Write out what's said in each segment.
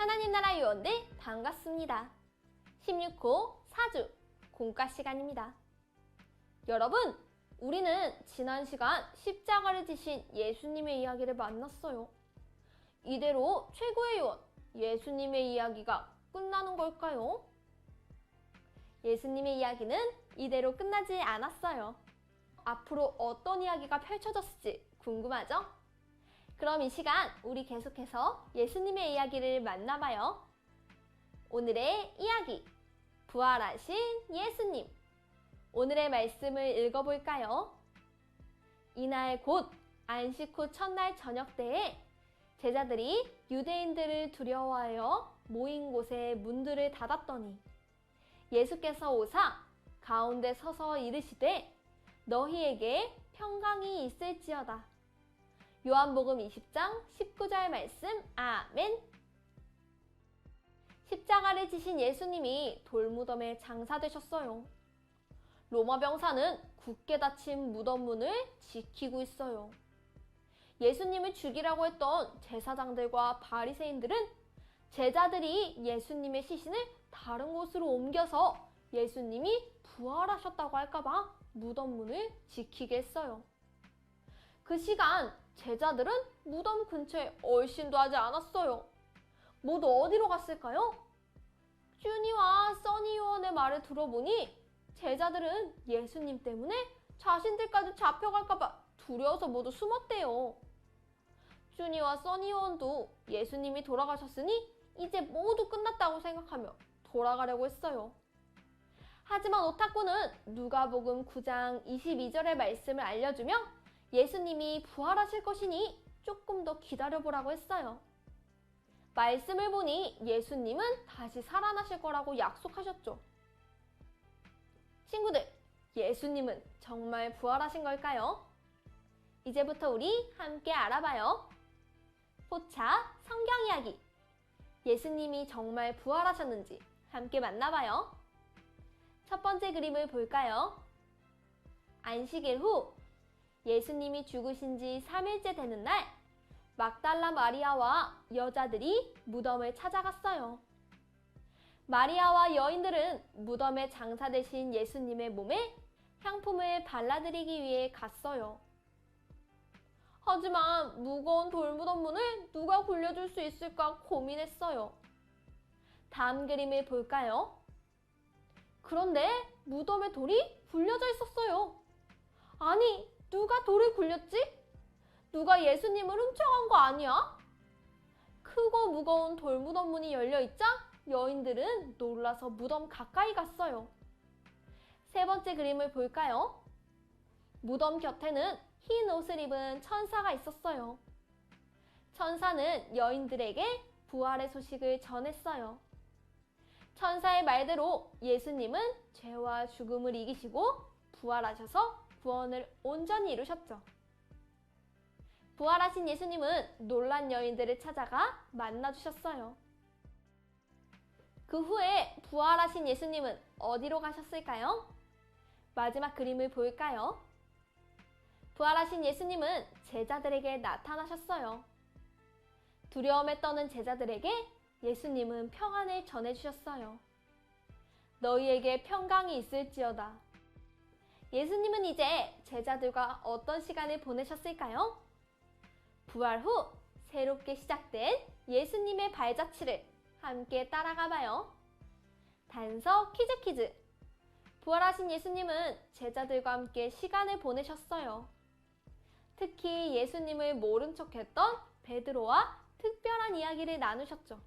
하나님 나라 요원들 반갑습니다. 16호 사주 공과 시간입니다. 여러분, 우리는 지난 시간 십자가를 지신 예수님의 이야기를 만났어요. 이대로 최고의 요원 예수님의 이야기가 끝나는 걸까요? 예수님의 이야기는 이대로 끝나지 않았어요. 앞으로 어떤 이야기가 펼쳐졌을지 궁금하죠? 그럼 이 시간 우리 계속해서 예수님의 이야기를 만나봐요. 오늘의 이야기, 부활하신 예수님. 오늘의 말씀을 읽어볼까요? 이날 곧 안식 후 첫날 저녁 때에 제자들이 유대인들을 두려워하여 모인 곳에 문들을 닫았더니 예수께서 오사 가운데 서서 이르시되 너희에게 평강이 있을지어다. 요한복음 20장 19절 말씀. 아멘. 십자가를 지신 예수님이 돌무덤에 장사되셨어요. 로마 병사는 굳게 닫힌 무덤 문을 지키고 있어요. 예수님을 죽이라고 했던 제사장들과 바리새인들은 제자들이 예수님의 시신을 다른 곳으로 옮겨서 예수님이 부활하셨다고 할까봐 무덤 문을 지키게 했어요. 그 시간 제자들은 무덤 근처에 얼씬도 하지 않았어요. 모두 어디로 갔을까요? 쭈니와 써니 요원의 말을 들어보니 제자들은 예수님 때문에 자신들까지 잡혀갈까봐 두려워서 모두 숨었대요. 쭈니와 써니 요원도 예수님이 돌아가셨으니 이제 모두 끝났다고 생각하며 돌아가려고 했어요. 하지만 오타쿠는 누가복음 9장 22절의 말씀을 알려주며 예수님이 부활하실 것이니 조금 더 기다려보라고 했어요. 말씀을 보니 예수님은 다시 살아나실 거라고 약속하셨죠. 친구들, 예수님은 정말 부활하신 걸까요? 이제부터 우리 함께 알아봐요. 포차 성경 이야기. 예수님이 정말 부활하셨는지 함께 만나봐요. 첫 번째 그림을 볼까요? 안식일 후 예수님이 죽으신 지 3일째 되는 날 막달라 마리아와 여자들이 무덤을 찾아갔어요. 마리아와 여인들은 무덤에 장사되신 예수님의 몸에 향품을 발라드리기 위해 갔어요. 하지만 무거운 돌무덤 문을 누가 굴려줄 수 있을까 고민했어요. 다음 그림을 볼까요? 그런데 무덤에 돌이 굴려져 있었어요. 아니, 누가 돌을 굴렸지? 누가 예수님을 훔쳐간 거 아니야? 크고 무거운 돌무덤 문이 열려있자 여인들은 놀라서 무덤 가까이 갔어요. 세 번째 그림을 볼까요? 무덤 곁에는 흰 옷을 입은 천사가 있었어요. 천사는 여인들에게 부활의 소식을 전했어요. 천사의 말대로 예수님은 죄와 죽음을 이기시고 부활하셔서 구원을 온전히 이루셨죠. 부활하신 예수님은 놀란 여인들을 찾아가 만나주셨어요. 그 후에 부활하신 예수님은 어디로 가셨을까요? 마지막 그림을 볼까요? 부활하신 예수님은 제자들에게 나타나셨어요. 두려움에 떠는 제자들에게 예수님은 평안을 전해주셨어요. 너희에게 평강이 있을지어다. 예수님은 이제 제자들과 어떤 시간을 보내셨을까요? 부활 후 새롭게 시작된 예수님의 발자취를 함께 따라가 봐요. 단서 퀴즈. 부활하신 예수님은 제자들과 함께 시간을 보내셨어요. 특히 예수님을 모른 척했던 베드로와 특별한 이야기를 나누셨죠.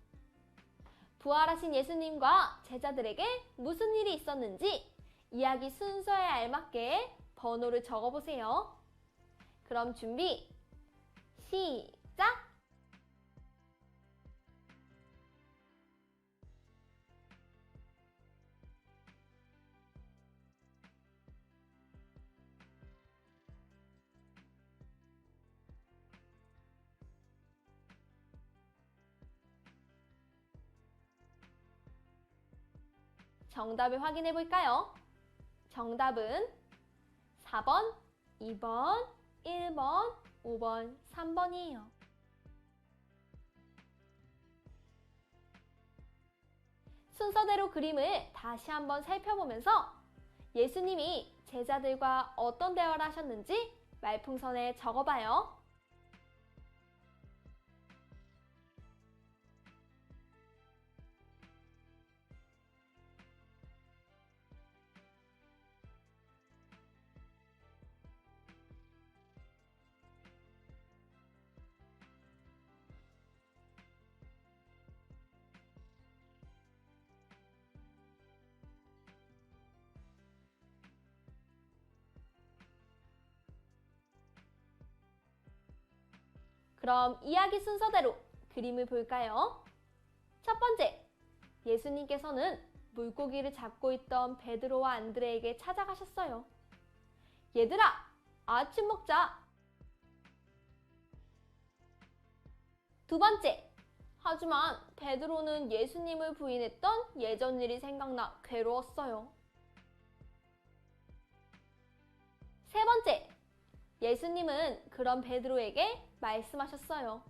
부활하신 예수님과 제자들에게 무슨 일이 있었는지 이야기 순서에 알맞게 번호를 적어보세요. 그럼 준비, 시작! 정답을 확인해 볼까요? 정답은 4번, 2번, 1번, 5번, 3번이에요. 순서대로 그림을 다시 한번 살펴보면서 예수님이 제자들과 어떤 대화를 하셨는지 말풍선에 적어봐요. 그럼 이야기 순서대로 그림을 볼까요? 첫 번째, 예수님께서는 물고기를 잡고 있던 베드로와 안드레에게 찾아가셨어요. 얘들아, 아침 먹자. 두 번째, 하지만 베드로는 예수님을 부인했던 예전 일이 생각나 괴로웠어요. 세 번째, 예수님은 그런 베드로에게 말씀하셨어요.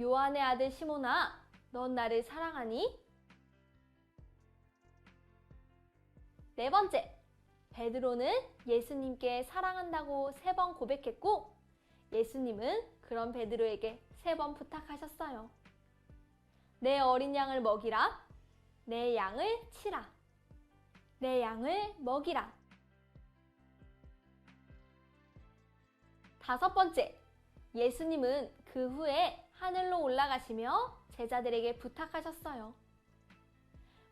요한의 아들 시몬아, 넌 나를 사랑하니? 네 번째, 베드로는 예수님께 사랑한다고 3번 고백했고 예수님은 그런 베드로에게 3번 부탁하셨어요. 내 어린 양을 먹이라. 내 양을 치라. 내 양을 먹이라. 다섯 번째, 예수님은 그 후에 하늘로 올라가시며 제자들에게 부탁하셨어요.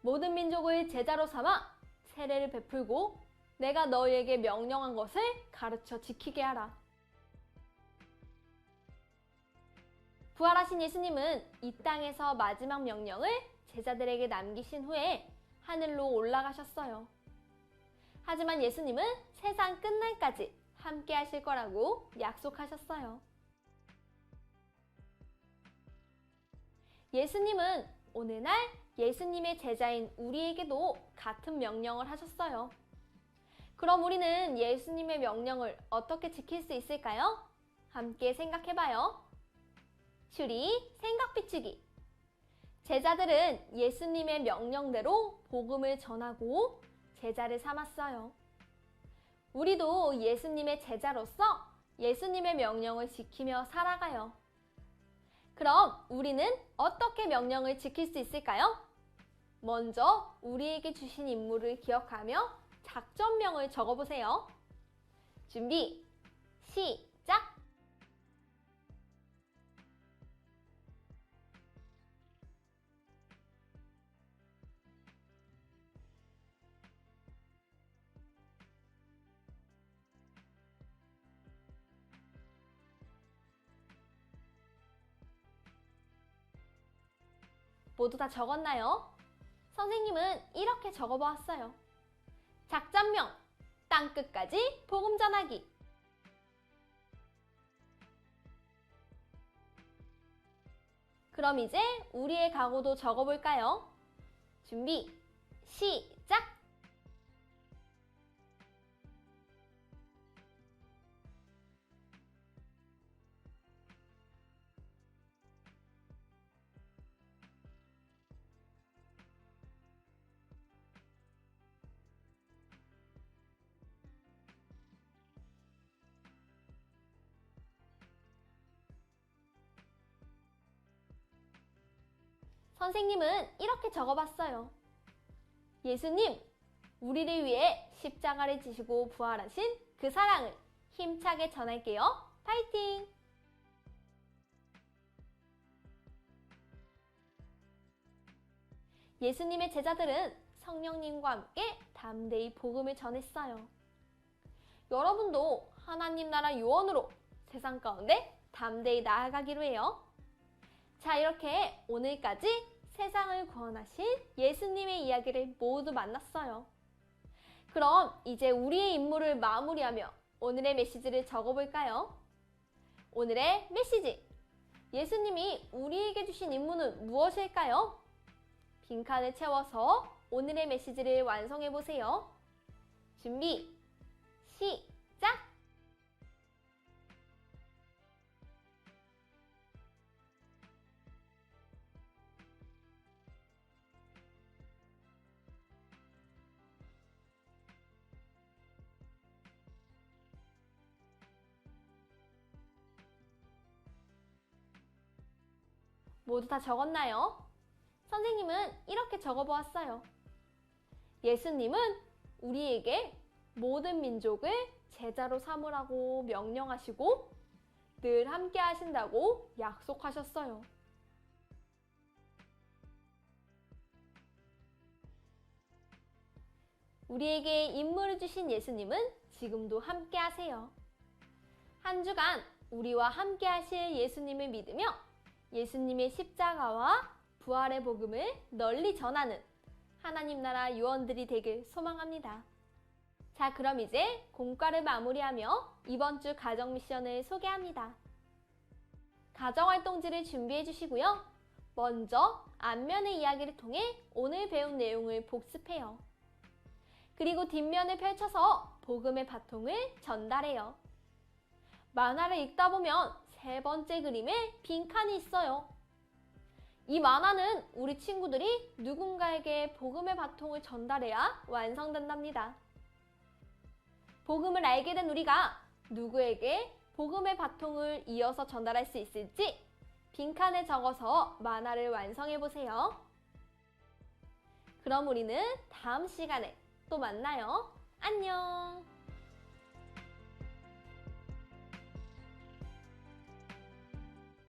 모든 민족을 제자로 삼아 세례를 베풀고 내가 너희에게 명령한 것을 가르쳐 지키게 하라. 부활하신 예수님은 이 땅에서 마지막 명령을 제자들에게 남기신 후에 하늘로 올라가셨어요. 하지만 예수님은 세상 끝날까지 함께 하실 거라고 약속하셨어요. 예수님은 오늘날 예수님의 제자인 우리에게도 같은 명령을 하셨어요. 그럼 우리는 예수님의 명령을 어떻게 지킬 수 있을까요? 함께 생각해봐요. 추리, 생각 비추기. 제자들은 예수님의 명령대로 복음을 전하고 제자를 삼았어요. 우리도 예수님의 제자로서 예수님의 명령을 지키며 살아가요. 그럼 우리는 어떻게 명령을 지킬 수 있을까요? 먼저 우리에게 주신 임무를 기억하며 작전명을 적어보세요. 준비, 시작! 모두 다 적었나요? 선생님은 이렇게 적어보았어요. 작전명, 땅끝까지 복음 전하기. 그럼 이제 우리의 각오도 적어볼까요? 준비, 시작! 선생님은 이렇게 적어봤어요. 예수님, 우리를 위해 십자가를 지시고 부활하신 그 사랑을 힘차게 전할게요. 파이팅! 예수님의 제자들은 성령님과 함께 담대히 복음을 전했어요. 여러분도 하나님 나라 요원으로 세상 가운데 담대히 나아가기로 해요. 자, 이렇게 오늘까지 세상을 구원하신 예수님의 이야기를 모두 만났어요. 그럼 이제 우리의 임무를 마무리하며 오늘의 메시지를 적어볼까요? 오늘의 메시지! 예수님이 우리에게 주신 임무는 무엇일까요? 빈칸을 채워서 오늘의 메시지를 완성해보세요. 준비, 시작! 모두 다 적었나요? 선생님은 이렇게 적어보았어요. 예수님은 우리에게 모든 민족을 제자로 삼으라고 명령하시고 늘 함께 하신다고 약속하셨어요. 우리에게 임무를 주신 예수님은 지금도 함께 하세요. 한 주간 우리와 함께 하실 예수님을 믿으며 예수님의 십자가와 부활의 복음을 널리 전하는 하나님 나라 요원들이 되길 소망합니다. 자, 그럼 이제 공과를 마무리하며 이번 주 가정 미션을 소개합니다. 가정활동지를 준비해 주시고요. 먼저 앞면의 이야기를 통해 오늘 배운 내용을 복습해요. 그리고 뒷면을 펼쳐서 복음의 바통을 전달해요. 만화를 읽다 보면 세 번째 그림에 빈칸이 있어요. 이 만화는 우리 친구들이 누군가에게 복음의 바통을 전달해야 완성된답니다. 복음을 알게 된 우리가 누구에게 복음의 바통을 이어서 전달할 수 있을지 빈칸에 적어서 만화를 완성해 보세요. 그럼 우리는 다음 시간에 또 만나요. 안녕!